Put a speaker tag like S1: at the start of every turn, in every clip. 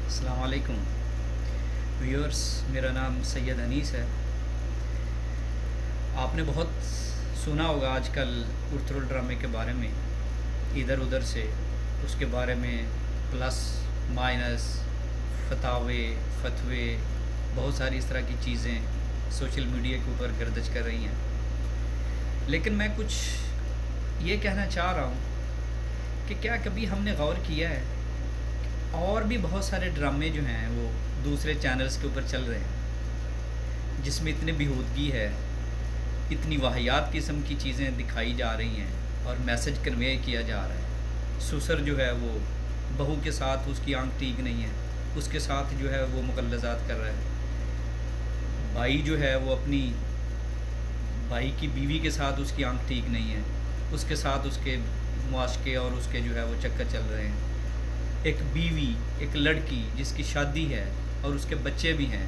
S1: السلام علیکم ویورز، میرا نام سید انیس ہے۔ آپ نے بہت سنا ہوگا آج کل ارتھرول ڈرامے کے بارے میں، ادھر ادھر سے اس کے بارے میں پلس مائنس فتاوے فتوے، بہت ساری اس طرح کی چیزیں سوشل میڈیا کے اوپر گردش کر رہی ہیں۔ لیکن میں کچھ یہ کہنا چاہ رہا ہوں کہ کیا کبھی ہم نے غور کیا ہے اور بھی بہت سارے ڈرامے جو ہیں وہ دوسرے چینلز کے اوپر چل رہے ہیں، جس میں اتنی بیہودگی ہے، اتنی واہیات قسم کی چیزیں دکھائی جا رہی ہیں اور میسج کنوے کیا جا رہا ہے۔ سسر جو ہے وہ بہو کے ساتھ اس کی آنکھ ٹھیک نہیں ہے، اس کے ساتھ جو ہے وہ مغلظات کر رہا ہے۔ بھائی جو ہے وہ اپنی بھائی کی بیوی کے ساتھ اس کی آنکھ ٹھیک نہیں ہے، اس کے ساتھ اس کے معاشقے اور اس کے جو ہے وہ چکر چل رہے ہیں۔ ایک بیوی، ایک لڑکی جس کی شادی ہے اور اس کے بچے بھی ہیں،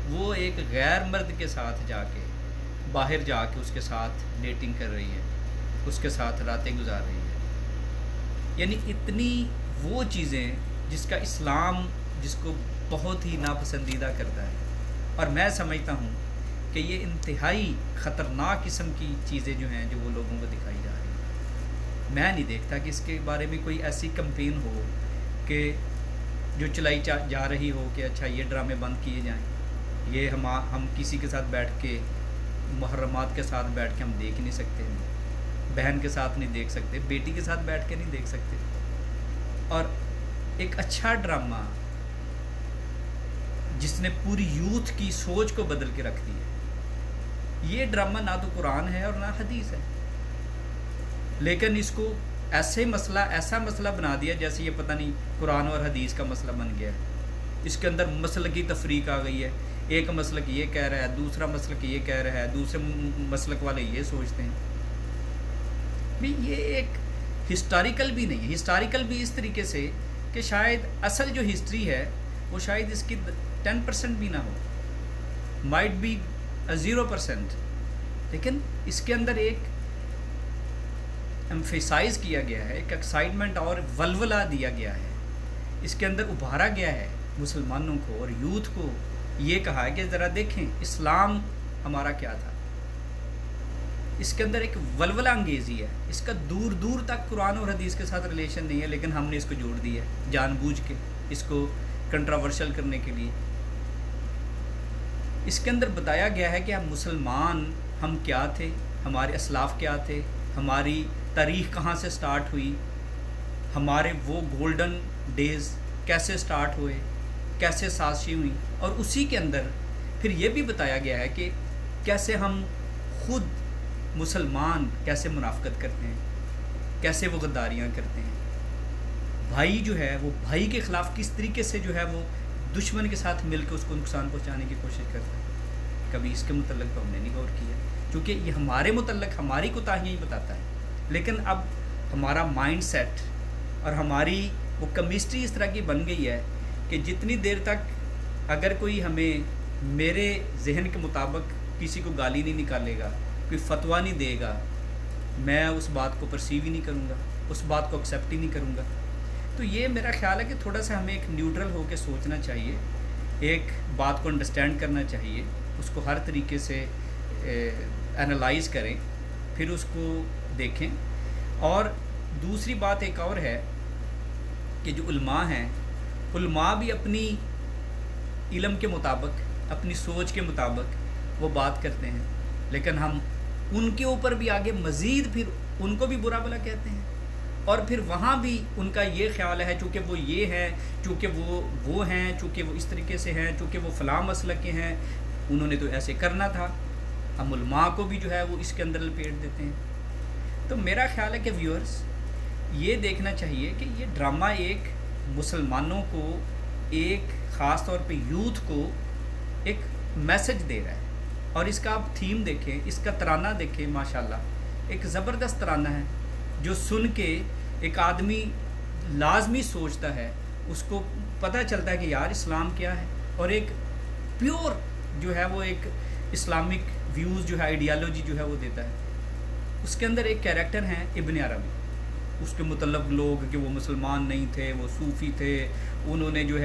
S1: وہ ایک غیر مرد کے ساتھ جا کے باہر جا کے اس کے ساتھ ڈیٹنگ کر رہی ہے، اس کے ساتھ راتیں گزار رہی ہے۔ یعنی اتنی وہ چیزیں جس کا اسلام جس کو بہت ہی ناپسندیدہ کرتا ہے، اور میں سمجھتا ہوں کہ یہ انتہائی خطرناک قسم کی چیزیں جو ہیں جو وہ لوگوں کو دکھائی جا رہی ہیں۔ میں نہیں دیکھتا کہ اس کے بارے میں کوئی ایسی کمپین ہو کہ جو چلائی جا رہی ہو کہ اچھا یہ ڈرامے بند کیے جائیں، یہ ہم کسی کے ساتھ بیٹھ کے محرمات کے ساتھ بیٹھ کے ہم دیکھ نہیں سکتے، بہن کے ساتھ نہیں دیکھ سکتے، بیٹی کے ساتھ بیٹھ کے نہیں دیکھ سکتے۔ اور ایک اچھا ڈرامہ جس نے پوری یوتھ کی سوچ کو بدل کے رکھ دی ہے، یہ ڈرامہ نہ تو قرآن ہے اور نہ حدیث ہے، لیکن اس کو ایسا مسئلہ بنا دیا جیسے یہ پتہ نہیں قرآن اور حدیث کا مسئلہ بن گیا ہے۔ اس کے اندر مسلک کی تفریق آ گئی ہے، ایک مسلک یہ کہہ رہا ہے، دوسرا مسلک یہ کہہ رہا ہے، دوسرے مسلک والے یہ سوچتے ہیں۔ بھی یہ ایک ہسٹوریکل بھی نہیں ہے، ہسٹوریکل بھی اس طریقے سے کہ شاید اصل جو ہسٹری ہے وہ شاید اس کی 10% بھی نہ ہو، مائٹ بی 0%، لیکن اس کے اندر ایک ایمفیسائز کیا گیا ہے، ایک ایکسائٹمنٹ اور ولولہ دیا گیا ہے، اس کے اندر ابھارا گیا ہے مسلمانوں کو اور یوتھ کو، یہ کہا ہے کہ ذرا دیکھیں اسلام ہمارا کیا تھا۔ اس کے اندر ایک ولولہ انگیزی ہے، اس کا دور دور تک قرآن اور حدیث کے ساتھ ریلیشن نہیں ہے، لیکن ہم نے اس کو جوڑ دیا ہے جان بوجھ کے، اس کو کنٹراورشل کرنے کے لیے۔ اس کے اندر بتایا گیا ہے کہ ہم مسلمان ہم کیا تھے، ہمارے اسلاف کیا تھے، ہماری تاریخ کہاں سے سٹارٹ ہوئی، ہمارے وہ گولڈن ڈیز کیسے سٹارٹ ہوئے، کیسے سازشیں ہوئیں، اور اسی کے اندر پھر یہ بھی بتایا گیا ہے کہ کیسے ہم خود مسلمان کیسے منافقت کرتے ہیں، کیسے وہ غداریاں کرتے ہیں۔ بھائی جو ہے وہ بھائی کے خلاف کس طریقے سے جو ہے وہ دشمن کے ساتھ مل کے اس کو نقصان پہنچانے کی کوشش کرتا ہے۔ کبھی اس کے متعلق تو ہم نے نہیں غور کیا، کیونکہ یہ ہمارے متعلق ہماری کوتاہیاں ہی بتاتا ہے، لیکن اب ہمارا مائنڈ سیٹ اور ہماری وہ کیمسٹری اس طرح کی بن گئی ہے کہ جتنی دیر تک اگر کوئی ہمیں میرے ذہن کے مطابق کسی کو گالی نہیں نکالے گا، کوئی فتویٰ نہیں دے گا، میں اس بات کو پرسیو ہی نہیں کروں گا، اس بات کو ایکسیپٹ ہی نہیں کروں گا۔ تو یہ میرا خیال ہے کہ تھوڑا سا ہمیں ایک نیوٹرل ہو کے سوچنا چاہیے، ایک بات کو انڈرسٹینڈ کرنا چاہیے، اس کو ہر طریقے سے انالائز کریں، پھر اس کو دیکھیں۔ اور دوسری بات ایک اور ہے کہ جو علماء ہیں، علماء بھی اپنی علم کے مطابق، اپنی سوچ کے مطابق وہ بات کرتے ہیں، لیکن ہم ان کے اوپر بھی آگے مزید پھر ان کو بھی برا بھلا کہتے ہیں، اور پھر وہاں بھی ان کا یہ خیال ہے چونکہ وہ یہ ہیں، چونکہ وہ ہیں، چونکہ وہ اس طریقے سے ہیں، چونکہ وہ فلاں مسلک کے ہیں، انہوں نے تو ایسے کرنا تھا۔ ہم علماء کو بھی جو ہے وہ اس کے اندر لپیٹ دیتے ہیں۔ تو میرا خیال ہے کہ ویورز یہ دیکھنا چاہیے کہ یہ ڈرامہ ایک مسلمانوں کو، ایک خاص طور پہ یوتھ کو ایک میسج دے رہا ہے، اور اس کا آپ تھیم دیکھیں، اس کا ترانہ دیکھیں، ماشاءاللہ ایک زبردست ترانہ ہے جو سن کے ایک آدمی لازمی سوچتا ہے، اس کو پتہ چلتا ہے کہ یار اسلام کیا ہے، اور ایک پیور جو ہے وہ ایک اسلامک ویوز جو ہے، آئیڈیالوجی جو ہے وہ دیتا ہے۔ اس کے اندر ایک کیریکٹر ہیں ابن عربی، اس کے متعلق لوگ کہ وہ مسلمان نہیں تھے، وہ صوفی تھے، انہوں نے جو ہے